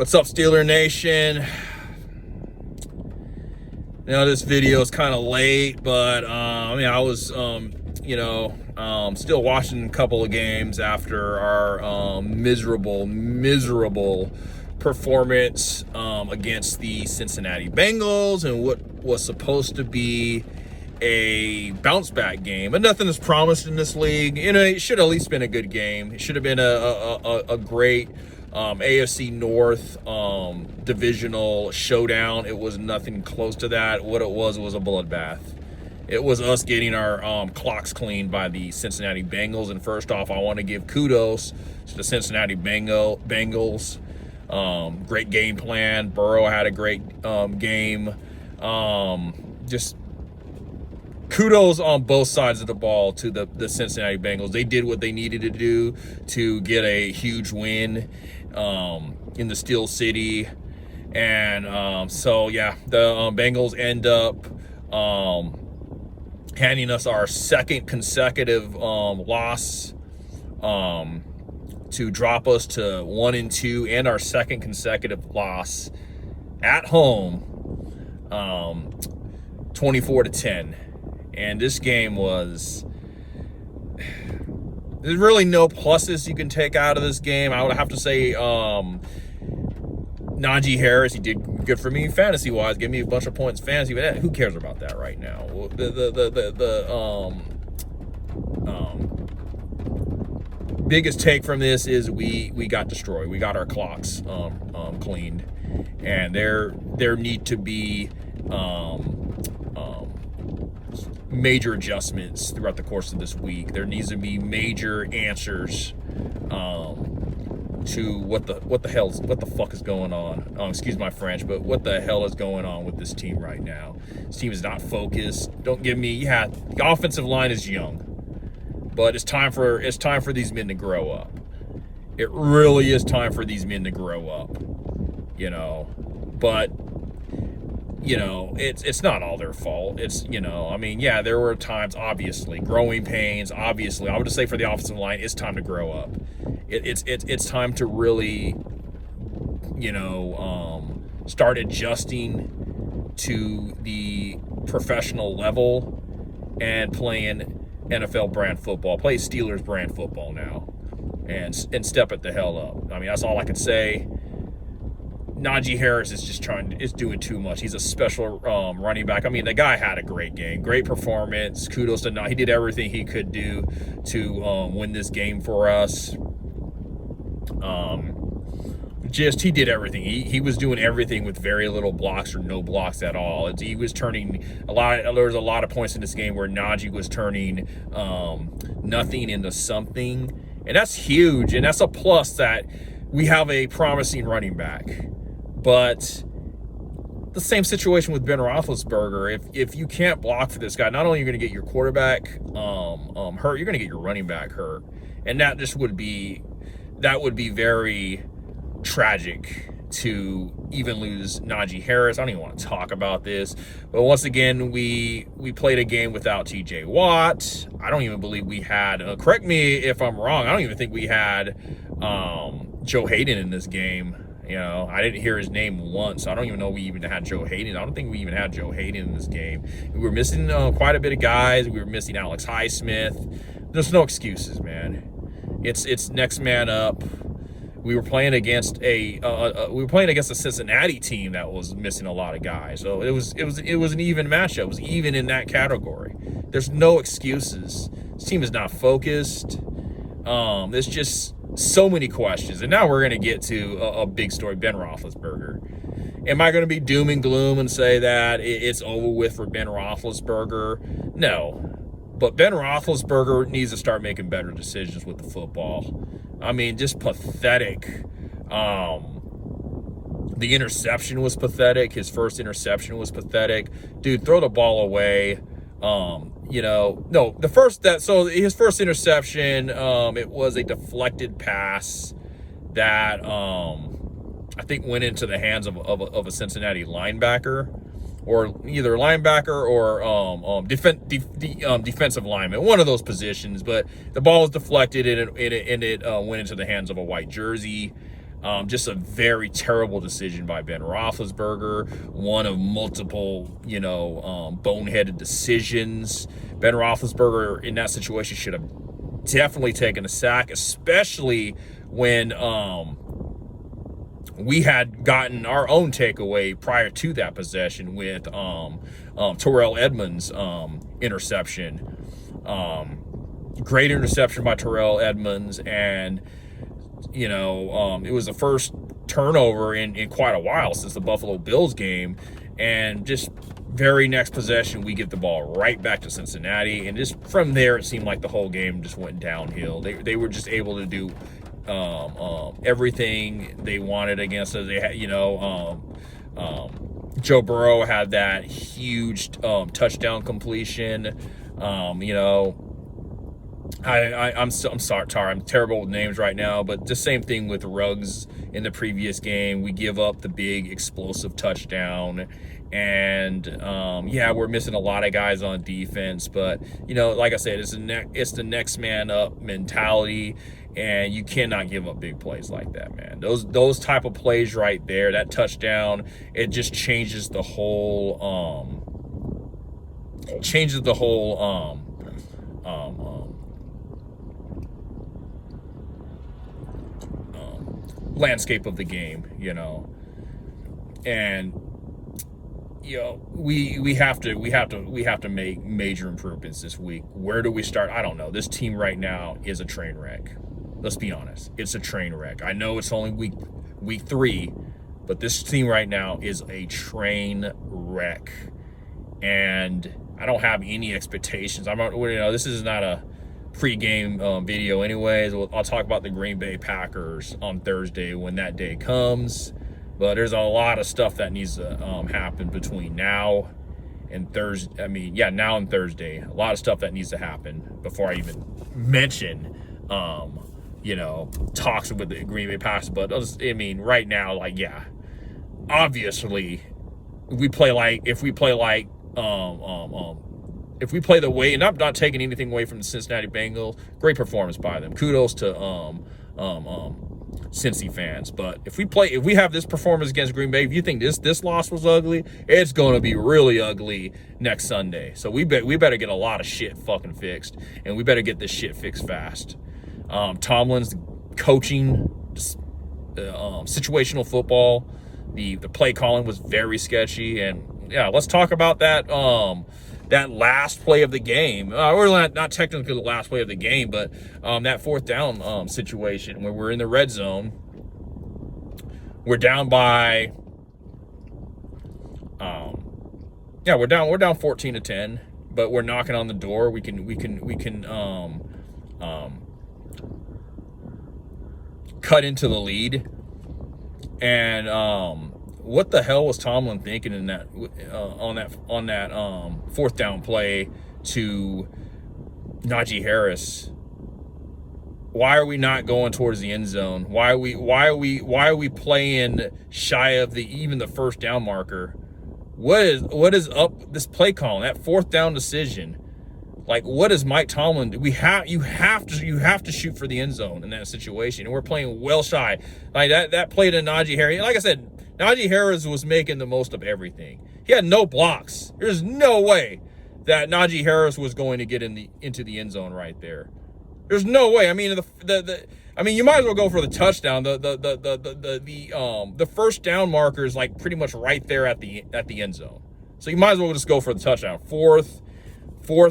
What's up, Steeler Nation? This video is kind of late, but I was still watching a couple of games after our miserable performance against the Cincinnati Bengals and what was supposed to be a bounce back game. But nothing is promised in this league. It should have at least been a good game. It should have been a great AFC North divisional showdown. It was nothing close to that. What it was a bloodbath. It was us getting our clocks cleaned by the Cincinnati Bengals. And first off, I want to give kudos to the Cincinnati Bengals. Great game plan. Burrow had a great game. Just kudos on both sides of the ball to the Cincinnati Bengals. They did what they needed to do to get a huge win in the Steel City. And the Bengals end up handing us our second consecutive loss to drop us to 1-2, and our second consecutive loss at home, 24-10. And this game there's really no pluses you can take out of this game. I would have to say Najee Harris, he did good for me fantasy-wise, gave me a bunch of points fantasy, but who cares about that right now? The biggest take from this is we got destroyed. We got our clocks cleaned, and there need to be major adjustments throughout the course of this week. There needs to be major answers to what the fuck is going on. Excuse my French, but what the hell is going on with this team right now? This team is not focused. Don't give me, the offensive line is young, but it's time for these men to grow up. It really is time for these men to grow up, but it's not all their fault. There were times, obviously, growing pains, obviously. I would just say for the offensive line, it's time to grow up. It's time to really, start adjusting to the professional level and playing NFL brand football, play Steelers brand football now, and step it the hell up. That's all I can say. Najee Harris is doing too much. He's a special running back. The guy had a great game, great performance. Kudos to Najee. He did everything he could do to win this game for us. He did everything. He was doing everything with very little blocks or no blocks at all. He was turning there was a lot of points in this game where Najee was turning nothing into something. And that's huge. And that's a plus that we have a promising running back. But the same situation with Ben Roethlisberger. If you can't block for this guy, not only are you going to get your quarterback hurt, you're going to get your running back hurt. And that would be very tragic to even lose Najee Harris. I don't even want to talk about this. But once again, we played a game without TJ Watt. I don't even believe we had, correct me if I'm wrong, I don't even think we had Joe Hayden in this game. I didn't hear his name once. I don't even know we even had Joe Hayden. I don't think we even had Joe Hayden in this game. We were missing quite a bit of guys. We were missing Alex Highsmith. There's no excuses, man. It's next man up. We were playing against a Cincinnati team that was missing a lot of guys. So it was an even matchup. It was even in that category. There's no excuses. This team is not focused. There's just so many questions. And now we're going to get to a big story, Ben Roethlisberger. Am I going to be doom and gloom and say that it's over with for Ben Roethlisberger? No. But Ben Roethlisberger needs to start making better decisions with the football. Just pathetic. The interception was pathetic. His first interception was pathetic. Dude, throw the ball away. His first interception, it was a deflected pass that I think went into the hands of a Cincinnati linebacker, or either linebacker or defensive lineman, one of those positions. But the ball was deflected and it went into the hands of a white jersey. Just a very terrible decision by Ben Roethlisberger, one of multiple, boneheaded decisions. Ben Roethlisberger in that situation should have definitely taken a sack, especially when we had gotten our own takeaway prior to that possession with Terrell Edmunds' interception. Great interception by Terrell Edmunds, and it was the first turnover in quite a while since the Buffalo Bills game, and just very next possession we get the ball right back to Cincinnati, and just from there it seemed like the whole game just went downhill. They were just able to do everything they wanted against us. They had, Joe Burrow had that huge touchdown completion. I'm sorry, Tar. I'm terrible with names right now, but the same thing with Ruggs in the previous game. We give up the big explosive touchdown, and we're missing a lot of guys on defense. But like I said, it's the next man up mentality, and you cannot give up big plays like that, man. Those type of plays right there, that touchdown, it just changes the whole landscape of the game, and we have to make major improvements this week. Where do we start? I don't know. This team right now is a train wreck. Let's be honest. It's a train wreck. I know it's only week 3, but this team right now is a train wreck, and I don't have any expectations. This is not a pre-game video anyways. I'll talk about the Green Bay Packers on Thursday when that day comes, but there's a lot of stuff that needs to happen between now and Thursday. Now and Thursday, a lot of stuff that needs to happen before I even mention talks with the Green Bay Packers. But right now, obviously if we play the way, and I'm not taking anything away from the Cincinnati Bengals, great performance by them. Kudos to Cincy fans. But if we have this performance against Green Bay, if you think this loss was ugly, it's going to be really ugly next Sunday. So we better get a lot of shit fucking fixed, and we better get this shit fixed fast. Tomlin's coaching, situational football, the play calling was very sketchy, and let's talk about that. That last play of the game, or not technically the last play of the game, but that fourth down situation where we're in the red zone, we're down by, we're down 14-10, but we're knocking on the door. We can cut into the lead, and what the hell was Tomlin thinking in that on that fourth down play to Najee Harris? Why are we not going towards the end zone? Why are we playing shy of even the first down marker? What is up this play calling, that fourth down decision? Like, what is Mike Tomlin do? You have to shoot for the end zone in that situation, and we're playing well shy. Like that play to Najee Harris. Like I said, Najee Harris was making the most of everything. He had no blocks. There's no way that Najee Harris was going to get into the end zone right there. There's no way. You might as well go for the touchdown. The first down marker is like pretty much right there at the end zone. So you might as well just go for the touchdown. Fourth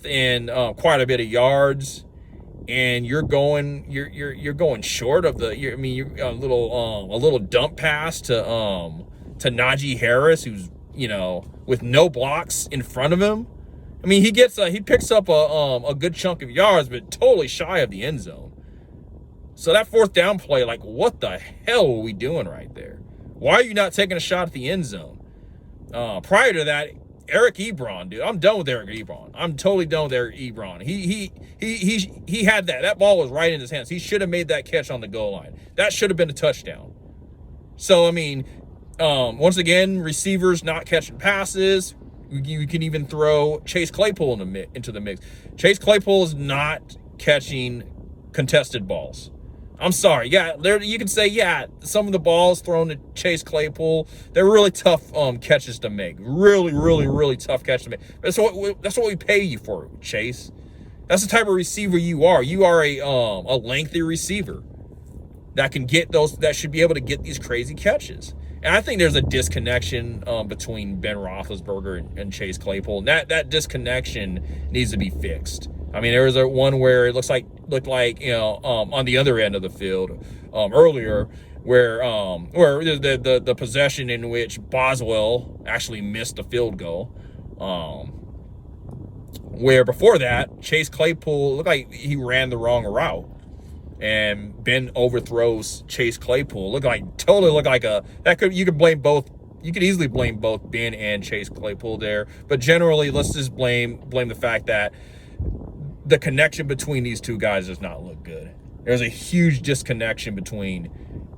and quite a bit of yards, and you're going short of a little dump pass to Najee Harris, who's with no blocks in front of him. He picks up a good chunk of yards, but totally shy of the end zone. So that fourth down play, like, what the hell are we doing right there? Why are you not taking a shot at the end zone? Prior to that, Eric Ebron, dude, I'm done with Eric Ebron. I'm totally done with Eric Ebron. He had that. That ball was right in his hands. He should have made that catch on the goal line. That should have been a touchdown. So, once again, receivers not catching passes. You can even throw Chase Claypool into the mix. Chase Claypool is not catching contested balls. I'm sorry. Yeah, there you can say, yeah, some of the balls thrown to Chase Claypool, they're really tough catches to make. Really, really, really tough catches to make. That's what we pay you for, Chase. That's the type of receiver you are. You are a lengthy receiver that can get those, that should be able to get these crazy catches. And I think there's a disconnection between Ben Roethlisberger and Chase Claypool. And that disconnection needs to be fixed. I mean, there was one where it looked like on the other end of the field earlier, where the possession in which Boswell actually missed a field goal. Where before that, Chase Claypool looked like he ran the wrong route, and Ben overthrows Chase Claypool. Totally looked like you could blame both. You could easily blame both Ben and Chase Claypool there, but generally, let's just blame the fact that the connection between these two guys does not look good. There's a huge disconnection between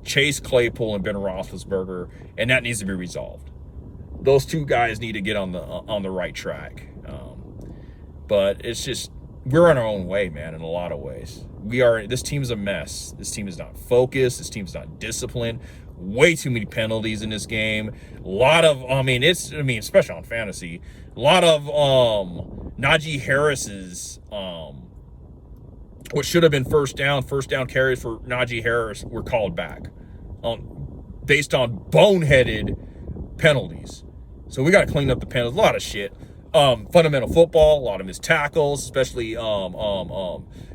Chase Claypool and Ben Roethlisberger, and that needs to be resolved. Those two guys need to get on the right track. But it's just, we're on our own way, man, in a lot of ways. This team's a mess. This team is not focused. This team's not disciplined. Way too many penalties in this game. A lot of, especially on fantasy, a lot of Najee Harris's, what should have been first down carries for Najee Harris were called back based on boneheaded penalties. So we got to clean up the penalties. A lot of shit. Fundamental football, a lot of missed tackles, especially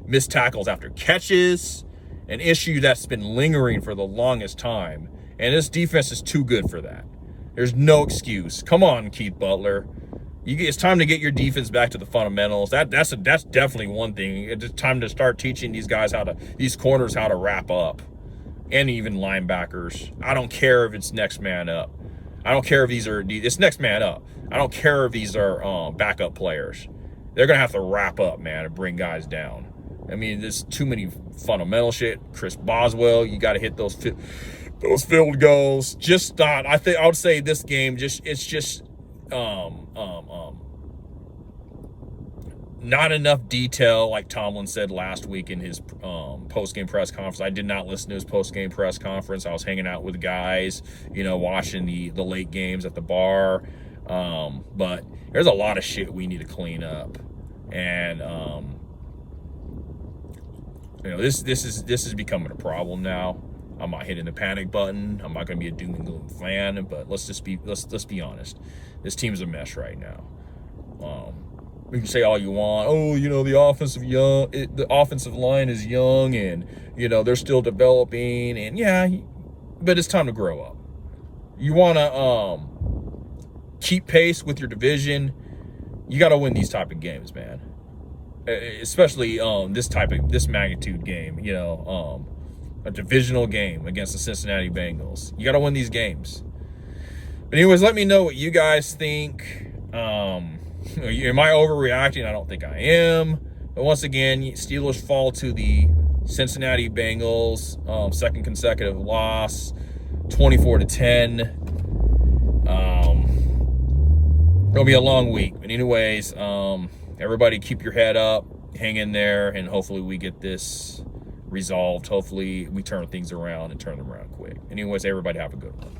missed tackles after catches, an issue that's been lingering for the longest time. And this defense is too good for that. There's no excuse. Come on, Keith Butler. It's time to get your defense back to the fundamentals. That's definitely one thing. It's time to start teaching these guys these corners how to wrap up, and even linebackers. I don't care if it's next man up. I don't care if it's next man up. I don't care if these are backup players. They're going to have to wrap up, man, and bring guys down. I mean, there's too many fundamental shit. Chris Boswell, you got to hit those field goals. I would say this game it's not enough detail, like Tomlin said last week in his post-game press conference. I did not listen to his post-game press conference. I was hanging out with guys, watching the late games at the bar. But there's a lot of shit we need to clean up. And this is becoming a problem now. I'm not hitting the panic button. I'm not going to be a doom and gloom fan, but let's be honest. This team's a mess right now. We can say all you want. Oh, the offensive line is young, and they're still developing, and yeah, but it's time to grow up. You want to keep pace with your division. You got to win these type of games, man. Especially this magnitude game. A divisional game against the Cincinnati Bengals. You got to win these games. But anyways, let me know what you guys think. Am I overreacting? I don't think I am. But once again, Steelers fall to the Cincinnati Bengals, second consecutive loss, 24-10. It'll be a long week. But anyways, everybody keep your head up, hang in there, and hopefully we get this resolved. Hopefully we turn things around and turn them around quick. Anyways, everybody have a good one.